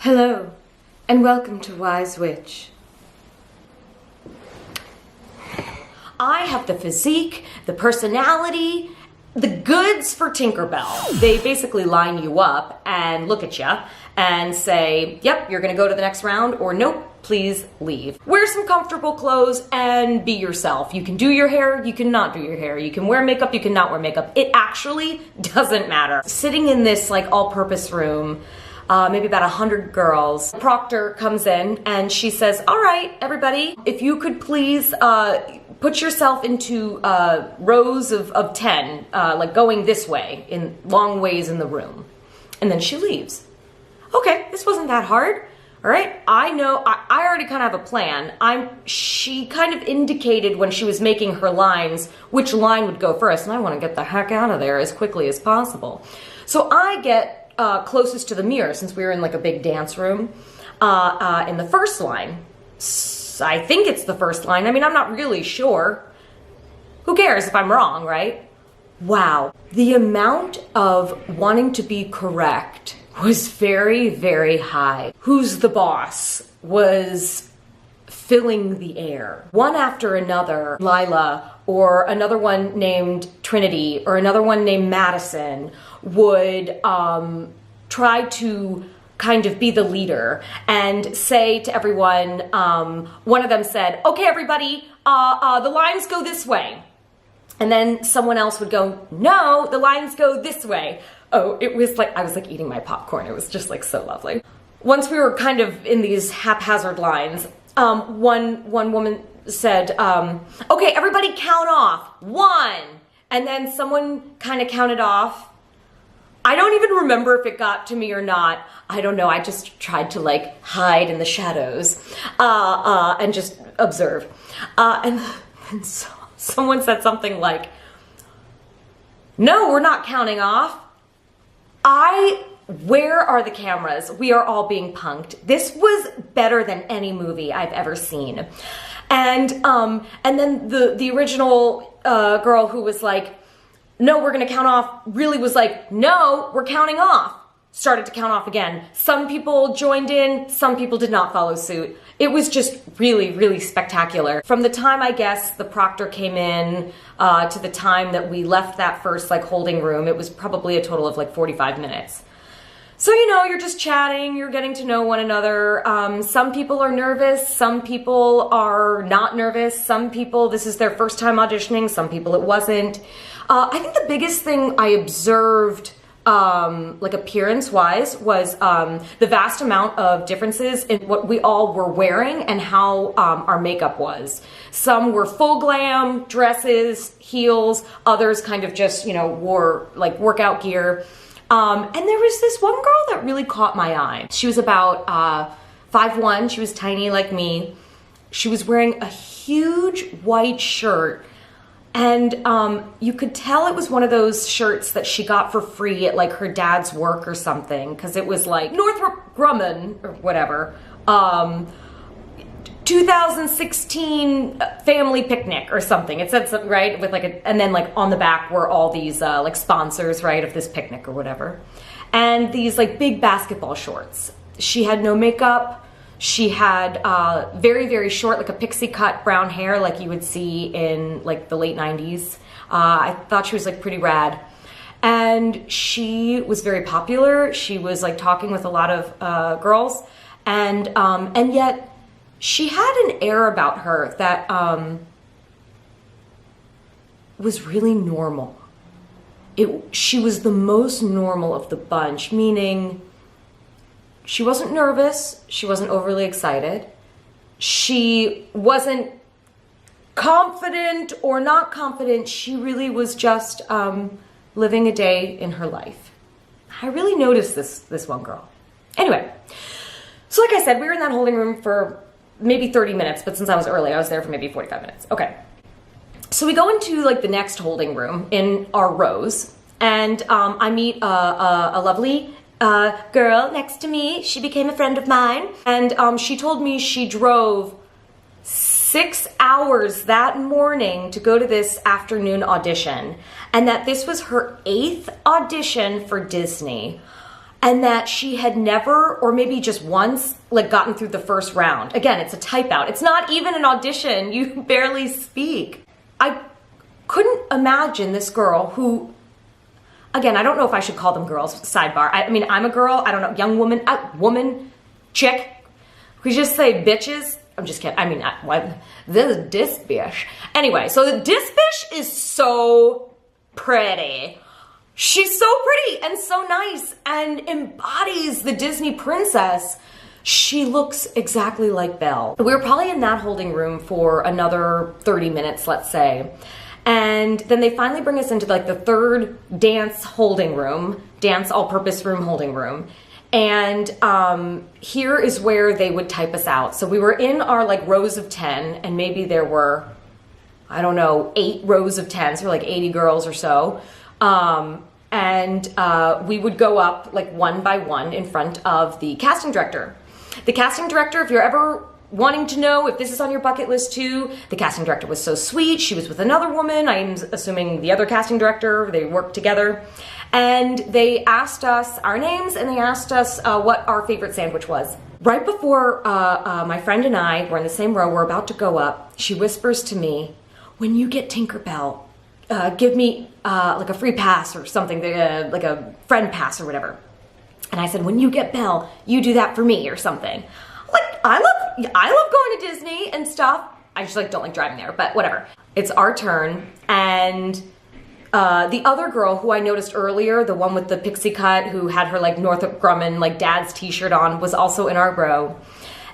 Hello, and welcome to Wise Witch. I have the physique, the personality, the goods for Tinkerbell. They basically line you up and look at you and say, yep, you're gonna go to the next round, or nope, please leave. Wear some comfortable clothes and be yourself. You can do your hair, you cannot do your hair. You can wear makeup, you cannot wear makeup. It actually doesn't matter. Sitting in this like all-purpose room, maybe about 100 girls. The proctor comes in and she says, all right, everybody, if you could please put yourself into rows of 10, like going this way, in long ways in the room. And then she leaves. Okay, this wasn't that hard. All right, I know, I already kind of have a plan. She kind of indicated when she was making her lines which line would go first, and I want to get the heck out of there as quickly as possible. So I get closest to the mirror, since we were in like a big dance room, in the first line. I think it's the first line. I mean, I'm not really sure. Who cares if I'm wrong, right? Wow. The amount of wanting to be correct was very, very high. Who's the boss was filling the air. One after another, Lila, or another one named Trinity, or another one named Madison, would try to kind of be the leader and say to everyone, one of them said, okay, everybody, the lines go this way. And then someone else would go, no, the lines go this way. Oh, it was like, I was like eating my popcorn. It was just like so lovely. Once we were kind of in these haphazard lines, one woman said, okay, everybody count off, 1. And then someone kind of counted off. I don't even remember if it got to me or not. I don't know. I just tried to like hide in the shadows and just observe. And so someone said something like, no, we're not counting off. Where are the cameras? We are all being punked. This was better than any movie I've ever seen. And then the original girl who was like, no, we're gonna count off, really was like, no, we're counting off. Started to count off again. Some people joined in, some people did not follow suit. It was just really, really spectacular. From the time, I guess, the proctor came in to the time that we left that first like holding room, it was probably a total of like 45 minutes. So, you know, you're just chatting, you're getting to know one another. Some people are nervous, some people are not nervous, some people, this is their first time auditioning, some people it wasn't. I think the biggest thing I observed, like appearance-wise, was the vast amount of differences in what we all were wearing and how our makeup was. Some were full glam, dresses, heels, others kind of just, you know, wore like workout gear. And there was this one girl that really caught my eye. She was about 5'1", she was tiny like me. She was wearing a huge white shirt, and you could tell it was one of those shirts that she got for free at like her dad's work or something, because it was like Northrop Grumman or whatever, 2016 family picnic or something. It said something, right, with like and then like on the back were all these like sponsors, right, of this picnic or whatever. And these like big basketball shorts. She had no makeup. She had very, very short, like a pixie cut brown hair like you would see in like the late 90s. I thought she was like pretty rad. And she was very popular. She was like talking with a lot of girls. And yet she had an air about her that was really normal. She was the most normal of the bunch, meaning she wasn't nervous, she wasn't overly excited, she wasn't confident or not confident, she really was just living a day in her life. I really noticed this one girl. Anyway, so like I said, we were in that holding room for maybe 30 minutes, but since I was early, I was there for maybe 45 minutes. Okay. So we go into like the next holding room in our rows, and I meet a lovely girl next to me. She became a friend of mine, and she told me she drove 6 hours that morning to go to this afternoon audition, and that this was her 8th audition for Disney. and that she had never, or maybe just once, like gotten through the first round. Again, it's a type out. It's not even an audition. You barely speak. I couldn't imagine this girl who, again, I don't know if I should call them girls, sidebar. I mean, I'm a girl, I don't know, young woman, woman, chick. We just say bitches. I'm just kidding. I mean, what? This bitch. Anyway, so this bitch is so pretty. She's so pretty and so nice and embodies the Disney princess. She looks exactly like Belle. We were probably in that holding room for another 30 minutes, let's say. And then they finally bring us into like the third dance holding room, dance all-purpose room holding room. And here is where they would type us out. So we were in our like rows of 10, and maybe there were, I don't know, 8 rows of 10, so like 80 girls or so. And we would go up like one by one in front of the casting director. The casting director, if you're ever wanting to know if this is on your bucket list too, the casting director was so sweet. She was with another woman. I'm assuming the other casting director, they worked together. And they asked us our names, and they asked us what our favorite sandwich was. Right before my friend and I were in the same row, we're about to go up, she whispers to me, when you get Tinkerbell, give me like a free pass or something, like a friend pass or whatever. And I said, when you get Belle, you do that for me or something. Like, I love going to Disney and stuff. I just like don't like driving there, but whatever. It's our turn, and the other girl who I noticed earlier, the one with the pixie cut who had her like Northrop Grumman like dad's t-shirt on, was also in our row.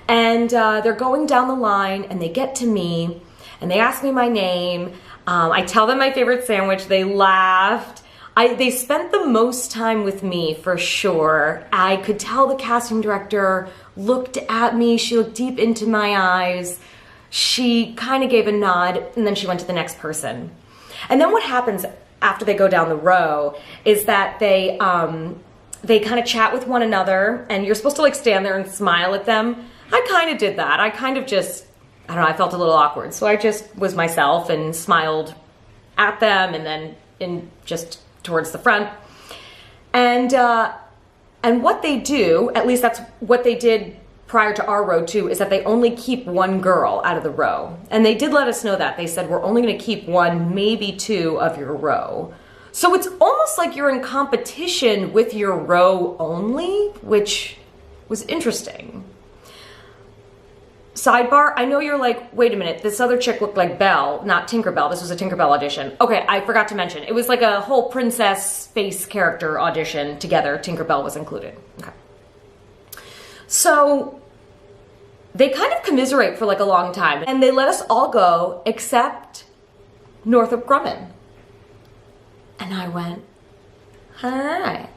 And they're going down the line, and they get to me and they ask me my name. I tell them my favorite sandwich. They laughed. They spent the most time with me for sure. I could tell the casting director looked at me. She looked deep into my eyes. She kind of gave a nod, and then she went to the next person. And then what happens after they go down the row is that they kind of chat with one another, and you're supposed to like stand there and smile at them. I kind of did that. I kind of just, I don't know, I felt a little awkward. So I just was myself and smiled at them, and then in just towards the front. And what they do, at least that's what they did prior to our row too, is that they only keep one girl out of the row. And they did let us know that. They said, we're only gonna keep 1, maybe 2 of your row. So it's almost like you're in competition with your row only, which was interesting. Sidebar, I know you're like, wait a minute, this other chick looked like Belle, not Tinkerbell. This was a Tinkerbell audition. Okay, I forgot to mention. It was like a whole princess face character audition together. Tinkerbell was included. Okay. So they kind of commiserate for like a long time, and they let us all go except Northrop Grumman. And I went, hi.